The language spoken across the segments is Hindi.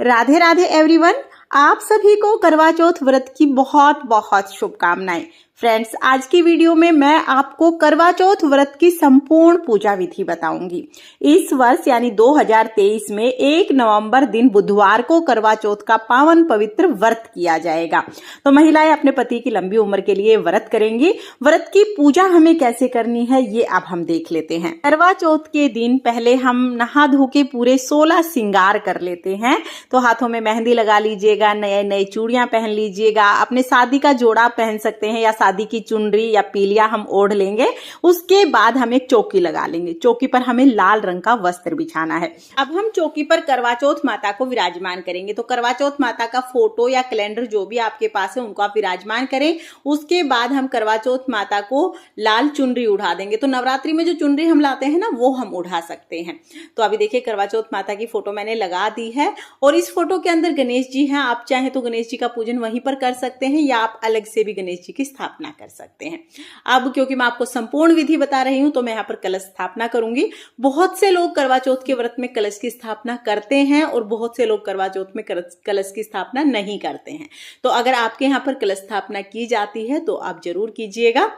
राधे राधे एवरीवन। आप सभी को करवा चौथ व्रत की बहुत बहुत शुभकामनाएं। फ्रेंड्स, आज की वीडियो में मैं आपको करवा चौथ व्रत की संपूर्ण पूजा विधि बताऊंगी। इस वर्ष यानी 2023 में 1 नवंबर दिन बुधवार को करवा चौथ का पावन पवित्र व्रत किया जाएगा। तो महिलाएं अपने पति की लंबी उम्र के लिए व्रत करेंगी। व्रत की पूजा हमें कैसे करनी है ये अब हम देख लेते हैं। करवा चौथ के दिन पहले हम नहा धो के पूरे 16 श्रृंगार कर लेते हैं। तो हाथों में मेहंदी लगा लीजिएगा, नए नए चूड़ियां पहन लीजिएगा, अपने शादी का जोड़ा पहन सकते हैं या शादी की चुनरी या पीलिया हम ओढ़ लेंगे। उसके बाद हम एक चौकी लगा लेंगे। चौकी पर हमें लाल रंग का वस्त्र बिछाना है। अब हम चौकी पर करवा चौथ माता को विराजमान करेंगे। तो करवा चौथ माता का फोटो या कैलेंडर जो भी आपके पास है उनको आप विराजमान करें। उसके बाद हम करवा चौथ माता को लाल चुनरी उड़ा देंगे। तो नवरात्रि में जो चुनरी हम लाते हैं ना वो हम उड़ा सकते हैं। तो अभी देखिए करवा चौथ माता की फोटो मैंने लगा दी है और इस फोटो के अंदर गणेश जी हैं। आप चाहें तो गणेश जी का पूजन वहीं पर कर सकते हैं या आप अलग से भी गणेश जी की स्थापना कर सकते हैं। अब क्योंकि मैं आपको संपूर्ण विधि बता रही हूं तो मैं यहाँ पर कलश स्थापना करूंगी। बहुत से लोग करवा चौथ के व्रत में कलश की स्थापना करते हैं और बहुत से लोग करवा चौथ में कलश की स्थापना नहीं करते हैं। तो अगर आपके यहाँ पर कलश स्थापना की जाती है तो आप जरूर कीजिएगा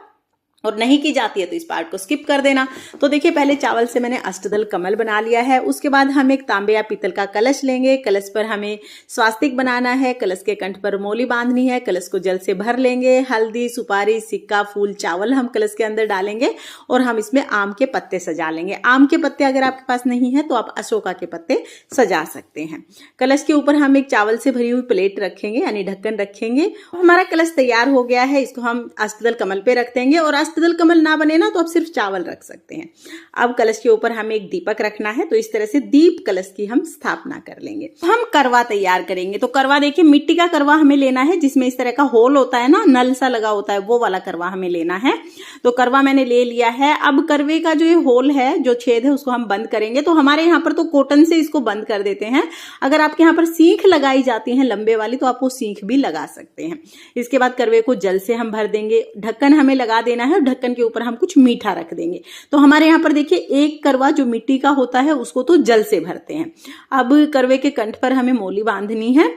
और नहीं की जाती है तो इस पार्ट को स्किप कर देना। तो देखिए पहले चावल से मैंने अष्टदल कमल बना लिया है। उसके बाद हम एक तांबे या पीतल का कलश लेंगे। कलश पर हमें स्वास्तिक बनाना है। कलश के कंठ पर मोली बांधनी है। कलश को जल से भर लेंगे। हल्दी, सुपारी, सिक्का, फूल, चावल हम कलश के अंदर डालेंगे और हम इसमें आम के पत्ते सजा लेंगे। आम के पत्ते अगर आपके पास नहीं है तो आप अशोका के पत्ते सजा सकते हैं। कलश के ऊपर हम एक चावल से भरी हुई प्लेट रखेंगे यानी ढक्कन रखेंगे। हमारा कलश तैयार हो गया है। इसको हम अष्टदल कमल पे रख देंगे और अष्टदल कमल ना बने ना तो आप सिर्फ चावल रख सकते हैं। अब कलश के ऊपर हमें एक दीपक रखना है। तो इस तरह से दीप कलश की हम स्थापना कर लेंगे। हम करवा तैयार करेंगे। तो करवा देखिए मिट्टी का करवा हमें लेना है जिसमें इस तरह का होल होता है ना, नल सा लगा होता है, वो वाला करवा हमें लेना है। तो करवा मैंने ले लिया है। अब करवे का जो ये होल है, जो छेद है, उसको हम बंद करेंगे। तो हमारे यहाँ पर तो कॉटन से इसको बंद कर देते हैं। अगर आपके यहाँ पर सीख लगाई जाती है लंबे वाली तो आप वो सीख भी लगा सकते हैं। इसके बाद करवे को जल से हम भर देंगे। ढक्कन हमें लगा देना है और ढक्कन के ऊपर हम कुछ मीठा रख देंगे। तो हमारे यहाँ पर देखिए एक करवा जो मिट्टी का होता है उसको तो जल से भरते हैं। अब करवे के कंठ पर हमें मोली बांधनी है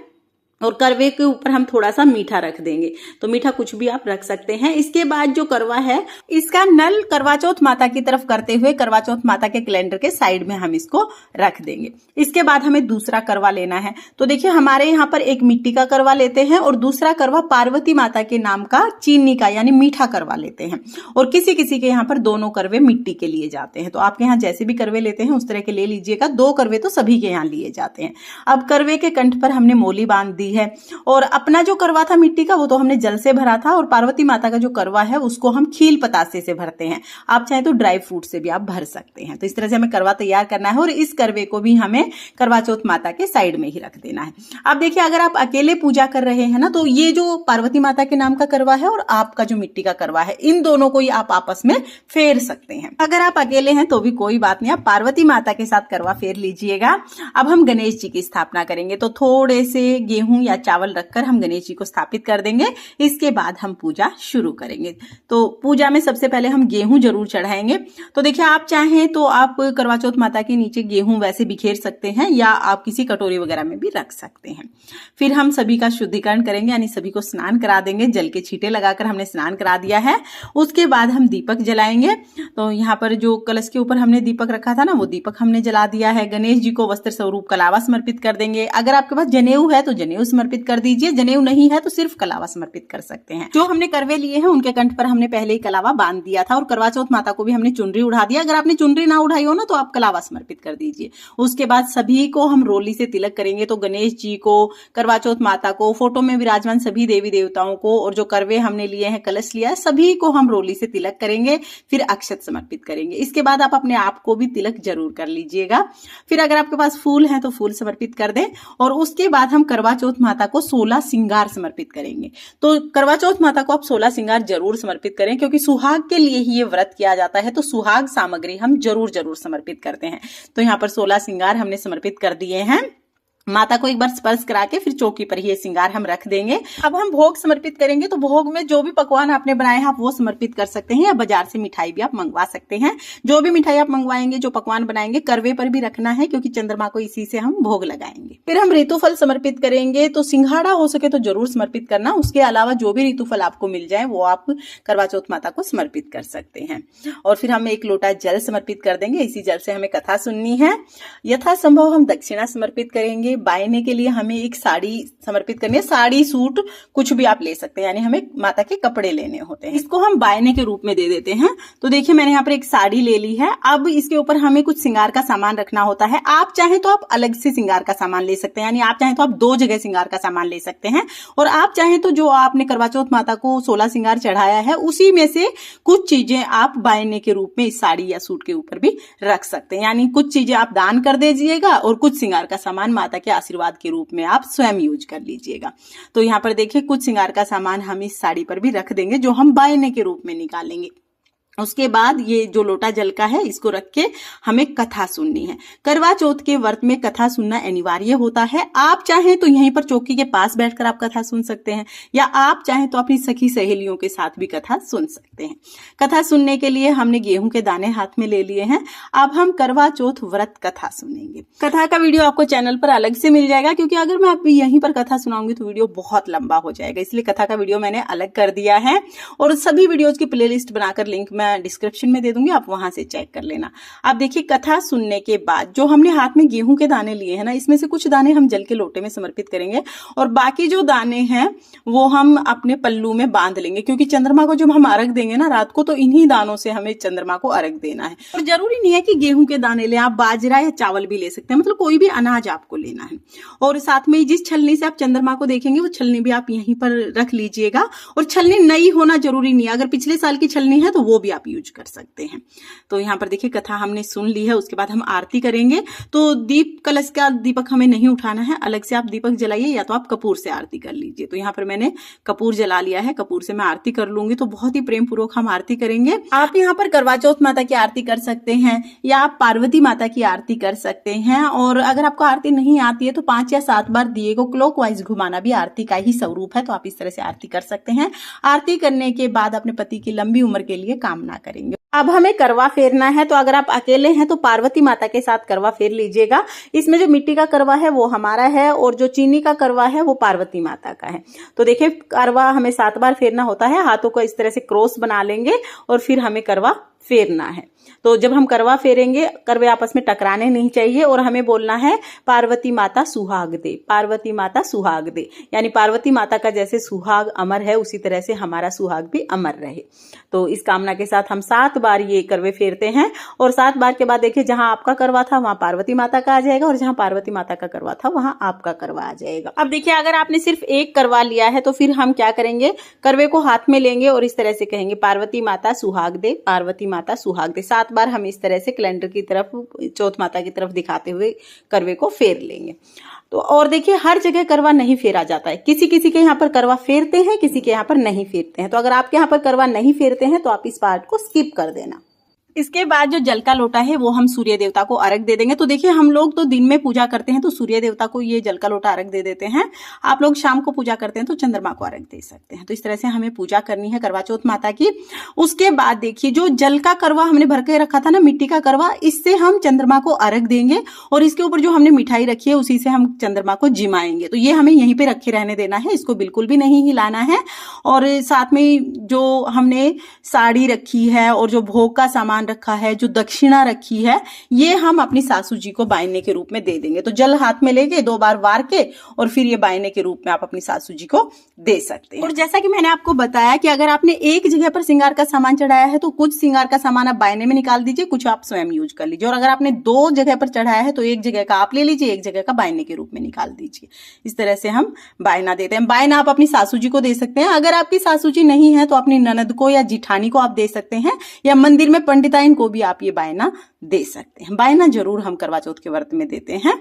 और करवे के ऊपर हम थोड़ा सा मीठा रख देंगे। तो मीठा कुछ भी आप रख सकते हैं। इसके बाद जो करवा है इसका नल करवा चौथ माता की तरफ करते हुए करवा चौथ माता के कैलेंडर के साइड में हम इसको रख देंगे। इसके बाद हमें दूसरा करवा लेना है। तो देखिए हमारे यहाँ पर एक मिट्टी का करवा लेते हैं और दूसरा करवा पार्वती माता के नाम का चीनी का यानी मीठा करवा लेते हैं। और किसी किसी के यहाँ पर दोनों करवे मिट्टी के लिए जाते हैं। तो आपके यहाँ जैसे भी करवे लेते हैं उस तरह के ले लीजिएगा। 2 करवे तो सभी के यहाँ लिए जाते हैं। अब करवे के कंठ पर हमने मोली बांध दी है और अपना जो करवा था मिट्टी का वो तो हमने जल से भरा था और पार्वती माता का जो करवा है उसको हम खील पतासे से भरते हैं। आप चाहे तो ड्राई फ्रूट से भी आप भर सकते हैं। तो इस तरह से हमें करवा तैयार करना है और इस करवे को भी हमें करवा चौथ माता के साइड में ही रख देना है। अब देखिए अगर आप अकेले पूजा कर रहे हैं ना तो ये जो पार्वती माता के नाम का करवा है और आपका जो मिट्टी का करवा है इन दोनों को ही आप आपस में फेर सकते हैं। अगर आप अकेले हैं तो भी कोई बात नहीं, आप पार्वती माता के साथ करवा फेर लीजिएगा। अब हम गणेश जी की स्थापना करेंगे। तो थोड़े से गेहूं या चावल रखकर हम गणेश जी को स्थापित कर देंगे। इसके बाद हम पूजा शुरू करेंगे। तो पूजा में सबसे पहले हम गेहूं जरूर चढ़ाएंगे। तो देखिए आप चाहें तो आप करवा चौथ माता के नीचे गेहूं वैसे बिखेर सकते हैं या आप किसी कटोरी वगैरह में भी रख सकते हैं। फिर हम सभी का शुद्धिकरण करेंगे यानी सभी को स्नान करा देंगे। जल के छींटे लगाकर हमने स्नान करा दिया है। उसके बाद हम दीपक जलाएंगे। तो यहाँ पर जो कलश के ऊपर हमने दीपक रखा था ना वो दीपक हमने जला दिया है। गणेश जी को वस्त्र स्वरूप कलावा समर्पित कर देंगे। अगर आपके पास जनेऊ है तो जनेऊ समर्पित कर दीजिए। जनेऊ नहीं है तो सिर्फ कलावा समर्पित कर सकते हैं। जो हमने करवे लिए हैं उनके कंठ पर हमने पहले ही कलावा बांध दिया था और करवा चौथ माता को भी हमने चुनरी उड़ा दिया। अगर आपने चुनरी ना उठाई हो ना तो आप कलावा समर्पित कर दीजिए। उसके बाद सभी को हम रोली से तिलक करेंगे। तो गणेश जी को, करवा चौथ माता को, फोटो में विराजमान सभी देवी देवताओं को और जो करवे हमने लिए हैं, कलश लिया है, सभी को हम रोली से तिलक करेंगे। फिर अक्षत समर्पित करेंगे। इसके बाद आप अपने आप को भी तिलक जरूर कर लीजिएगा। फिर अगर आपके पास फूल है तो फूल समर्पित कर दें और उसके बाद हम करवा चौथ माता को 16 श्रृंगार समर्पित करेंगे। तो करवा चौथ माता को आप 16 श्रृंगार जरूर समर्पित करें क्योंकि सुहाग के लिए ही ये व्रत किया जाता है। तो सुहाग सामग्री हम जरूर समर्पित करते हैं। तो यहाँ पर 16 श्रृंगार हमने समर्पित कर दिए हैं। माता को एक बार स्पर्श करा के फिर चौकी पर ही ये श्रृंगार हम रख देंगे। अब हम भोग समर्पित करेंगे, तो भोग में जो भी पकवान आपने बनाए हैं आप वो समर्पित कर सकते हैं, या बाजार से मिठाई भी आप मंगवा सकते हैं। जो भी मिठाई आप मंगवाएंगे, जो पकवान बनाएंगे, करवे पर भी रखना है, क्योंकि चंद्रमा को इसी से हम भोग लगाएंगे। फिर हम ऋतुफल समर्पित करेंगे, तो सिंघाड़ा हो सके तो जरूर समर्पित करना। उसके अलावा जो भी ऋतुफल आपको मिल जाए वो आप करवा चौथ माता को समर्पित कर सकते हैं। और फिर हम एक लोटा जल समर्पित कर देंगे, इसी जल से हमें कथा सुननी है। यथासंभव हम दक्षिणा समर्पित करेंगे। बायने के लिए हमें एक साड़ी समर्पित करनी है, साड़ी सूट कुछ भी आप ले सकते हैं, यानी हमें माता के कपड़े लेने होते हैं। इसको हम बायने के रूप में दे देते हैं। तो देखिए मैंने यहाँ पर एक साड़ी ले ली है। अब इसके ऊपर हमें कुछ श्रृंगार का सामान रखना होता है। आप चाहें तो आप अलग से श्रृंगार का सामान ले सकते हैं, यानी आप चाहें तो आप 2 जगह श्रृंगार का सामान ले सकते हैं। और आप चाहें तो जो आपने करवा चौथ माता को 16 श्रृंगार चढ़ाया है उसी में से कुछ चीजें आप बायने के रूप में इस साड़ी या सूट के ऊपर भी रख सकते हैं, यानी कुछ चीजें आप दान कर दीजिएगा और कुछ श्रृंगार का सामान माता के आशीर्वाद के रूप में आप स्वयं यूज कर लीजिएगा। तो यहाँ पर देखिए कुछ श्रृंगार का सामान हम इस साड़ी पर भी रख देंगे, जो हम बायने के रूप में निकालेंगे। उसके बाद ये जो लोटा जल का है इसको रख के हमें कथा सुननी है। करवा चौथ के व्रत में कथा सुनना अनिवार्य होता है। आप चाहें तो यहीं पर चौकी के पास बैठकर आप कथा सुन सकते हैं, या आप चाहें तो अपनी सखी सहेलियों के साथ भी कथा सुन सकते हैं। कथा सुनने के लिए हमने गेहूं के दाने हाथ में ले लिए हैं। अब हम करवा चौथ व्रत कथा सुनेंगे। कथा का वीडियो आपको चैनल पर अलग से मिल जाएगा, क्योंकि अगर मैं आप यहीं पर कथा सुनाऊंगी तो वीडियो बहुत लंबा हो जाएगा, इसलिए कथा का वीडियो मैंने अलग कर दिया है। और सभी वीडियोज की प्लेलिस्ट बनाकर लिंक मैं डिस्क्रिप्शन में दे दूंगी, आप वहां से चेक कर लेना। आप देखिए कथा सुनने के बाद जो हमने हाथ में गेहूं के दाने लिए हैं ना, इसमें से कुछ दाने हम जल के लोटे में समर्पित करेंगे और बाकी जो दाने हैं वो हम अपने पल्लू में बांध लेंगे, क्योंकि चंद्रमा को जब हम अर्घ देंगे ना रात को, तो इन्हीं दानों से हमें चंद्रमा को अर्घ देना है। और जरूरी नहीं है कि गेहूं के दाने लें, आप बाजरा या चावल भी ले सकते हैं, मतलब कोई भी अनाज आपको लेना है। और साथ में जिस छलनी से आप चंद्रमा को देखेंगे वो छलनी भी आप यहीं पर रख लीजिएगा। और छलनी नई होना जरूरी नहीं है, अगर पिछले साल की छलनी है तो वो भी आप यूज कर सकते हैं। तो यहाँ पर देखिए कथा हमने सुन ली है। उसके बाद हम आरती करेंगे। तो दीप कलश का दीपक हमें नहीं उठाना है, अलग से आप दीपक जलाइए, या तो आप कपूर से आरती कर लीजिए। तो यहाँ पर मैंने कपूर जला लिया है, कपूर से मैं आरती कर लूंगी। तो बहुत ही प्रेम पूर्वक हम आरती करेंगे। आप यहाँ पर करवा चौथ माता की आरती कर सकते हैं, या आप पार्वती माता की आरती कर सकते हैं। और अगर आपको आरती नहीं आती है तो 5 या 7 बार दिए को क्लॉकवाइज घुमाना भी आरती का ही स्वरूप है। तो आप इस तरह से आरती कर सकते हैं। आरती करने के बाद अपने पति की लंबी उम्र के लिए कामना करेंगे। अब हमें करवा फेरना है, तो अगर आप अकेले हैं तो पार्वती माता के साथ करवा फेर लीजिएगा। इसमें जो मिट्टी का करवा है वो हमारा है, और जो चीनी का करवा है वो पार्वती माता का है। तो देखिए करवा हमें 7 बार फेरना होता है। हाथों को इस तरह से क्रॉस बना लेंगे और फिर हमें करवा फेरना है। तो जब हम करवा फेरेंगे, करवे आपस में टकराने नहीं चाहिए, और हमें बोलना है पार्वती माता सुहाग दे, पार्वती माता सुहाग दे, यानी पार्वती माता का जैसे सुहाग अमर है उसी तरह से हमारा सुहाग भी अमर रहे। तो इस कामना के साथ हम 7 बार ये करवे फेरते हैं। और 7 बार के बाद देखिए जहां आपका करवा था वहां पार्वती माता का आ जाएगा, और जहां पार्वती माता का करवा था वहां आपका करवा आ जाएगा। अब देखिए अगर आपने सिर्फ एक करवा लिया है तो फिर हम क्या करेंगे, करवे को हाथ में लेंगे और इस तरह से कहेंगे पार्वती माता सुहाग दे, पार्वती माता सुहाग दे। 7 बार हम इस तरह से कैलेंडर की तरफ, चौथ माता की तरफ दिखाते हुए करवे को फेर लेंगे। तो और देखिए हर जगह करवा नहीं फेरा जाता है, किसी किसी के यहाँ पर करवा फेरते हैं, किसी के यहाँ पर नहीं फेरते हैं। तो अगर आपके यहाँ पर करवा नहीं फेरते हैं तो आप इस पार्ट को स्किप कर देना। इसके बाद जो जल का लोटा है वो हम सूर्य देवता को अर्घ दे देंगे। तो देखिए हम लोग तो दिन में पूजा करते हैं तो सूर्य देवता को ये जल का लोटा अर्घ दे देते हैं। आप लोग शाम को पूजा करते हैं तो चंद्रमा को अर्घ दे सकते हैं। तो इस तरह से हमें पूजा करनी है करवा चौथ माता की। उसके बाद देखिए जो जल का करवा हमने भर के रखा था ना, मिट्टी का करवा, इससे हम चंद्रमा को अर्घ देंगे और इसके ऊपर जो हमने मिठाई रखी है उसी से हम चंद्रमा को जिमाएंगे। तो ये हमें यहीं पे रखे रहने देना है, इसको बिल्कुल भी नहीं हिलाना है। और साथ में जो हमने साड़ी रखी है और जो भोग का सामान रखा है, जो दक्षिणा रखी है, ये हम अपनी सासू जी को बायने के रूप में दे देंगे। तो जल हाथ में लेके 2 बार वार के और फिर ये बायने के रूप में आप अपनी सासू जी को दे सकते हैं। और जैसा कि मैंने आपको बताया कि अगर आपने एक जगह पर श्रृंगार का सामान चढ़ाया है तो कुछ श्रृंगार का सामान आप बायने में निकाल दीजिए, कुछ आप स्वयं यूज कर लीजिए। और अगर आपने 2 जगह पर चढ़ाया है तो एक जगह का आप ले लीजिए, एक जगह का बायने के रूप में निकाल दीजिए। इस तरह से हम बायना देते हैं। बायना आप अपनी सासू जी को दे सकते हैं। अगर आपकी सासू जी नहीं है तो अपनी ननद को या जिठानी को आप दे सकते हैं, या मंदिर में पंडिताइन को भी आप ये बायना दे सकते हैं। बायना जरूर हम करवा चौथ के व्रत में देते हैं।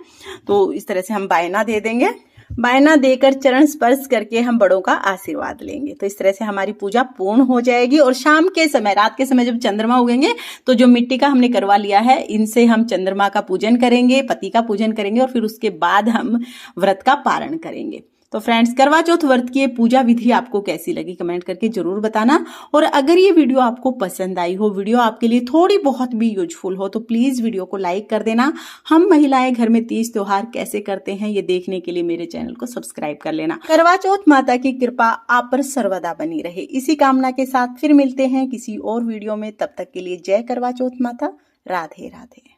तो इस तरह से हम बायना दे देंगे। बायना देकर चरण स्पर्श करके हम बड़ों का आशीर्वाद लेंगे। तो इस तरह से हमारी पूजा पूर्ण हो जाएगी। और शाम के समय, रात के समय जब चंद्रमा उगेंगे तो जो मिट्टी का हमने करवा लिया है, इनसे हम चंद्रमा का पूजन करेंगे, पति का पूजन करेंगे और फिर उसके बाद हम व्रत का पारण करेंगे। तो फ्रेंड्स, करवा चौथ व्रत की ये पूजा विधि आपको कैसी लगी कमेंट करके जरूर बताना। और अगर ये वीडियो आपको पसंद आई हो, वीडियो आपके लिए थोड़ी बहुत भी यूजफुल हो, तो प्लीज वीडियो को लाइक कर देना। हम महिलाएं घर में तीज त्योहार कैसे करते हैं ये देखने के लिए मेरे चैनल को सब्सक्राइब कर लेना। करवा चौथ माता की कृपा आप पर सर्वदा बनी रहे, इसी कामना के साथ फिर मिलते हैं किसी और वीडियो में। तब तक के लिए जय करवा चौथ माता। राधे राधे।